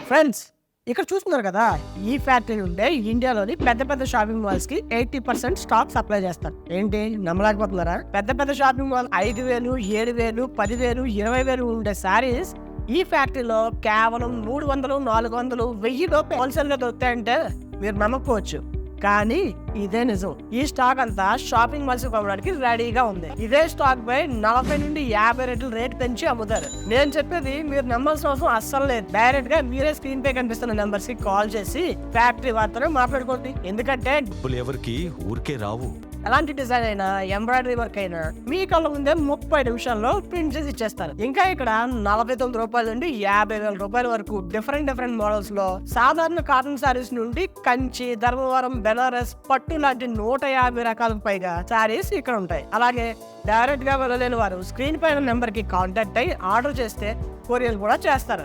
Friends, ఇక్కడ చూస్తున్నారు కదా, ఈ ఫ్యాక్టరీ నుండే ఇండియాలోని పెద్ద పెద్ద షాపింగ్ మాల్స్ కి 80% స్టాక్ సప్లై చేస్తారు. ఏంటి నమ్మలేకపోతున్నారా? పెద్ద పెద్ద షాపింగ్ మాల్ 5,000, 7,000, 10,000, 20,000 ఉండే శారీస్ ఈ ఫ్యాక్టరీలో కేవలం 300, 400, 1000 రూపాయలు హోల్సేల్ గా దొరుకుతాయంటే మీరు నమ్మకపోవచ్చు. కానీ ఇదే నిజం. ఈ స్టాక్ అంతా షాపింగ్ మాల్స్ కొనడానికి రెడీగా ఉంది. ఇదే స్టాక్ పై 40 నుండి 50 రెట్లు రేట్ పెంచి అమ్ముతారు. నేను చెప్పేది మీరు నమ్మాల్సిన అవసరం అస్సలు లేదు. డైరెక్ట్ గా మీరే స్క్రీన్ పై కనిపిస్తున్న నెంబర్స్ కి కాల్ చేసి ఫ్యాక్టరీ వార్తను మాట్లాడుకోండి. ఎందుకంటే ఎవరికి ఊరికే రావు. ఎలాంటి డిజైన్ అయినా, ఎంబ్రాయిడరీ వర్క్ అయినా మీ కళ్ళ ముందే 30 నిమిషాల్లో ప్రింట్ చేసి ఇచ్చేస్తారు. ఇంకా ఇక్కడ 49 రూపాయల నుండి 50,000 రూపాయల వరకు డిఫరెంట్ మోడల్స్ లో సాధారణ కాటన్ సారీస్ నుండి కంచి, ధర్మవరం, బెనారస్, పట్టు లాంటి 150 రకాలకు పైగా సారీస్ ఇక్కడ ఉంటాయి. అలాగే డైరెక్ట్ గా వెళ్ళలేని వారు స్క్రీన్ పైన నెంబర్ కి కాంటాక్ట్ అయ్యి ఆర్డర్ చేస్తే కొరియర్ కూడా చేస్తారు.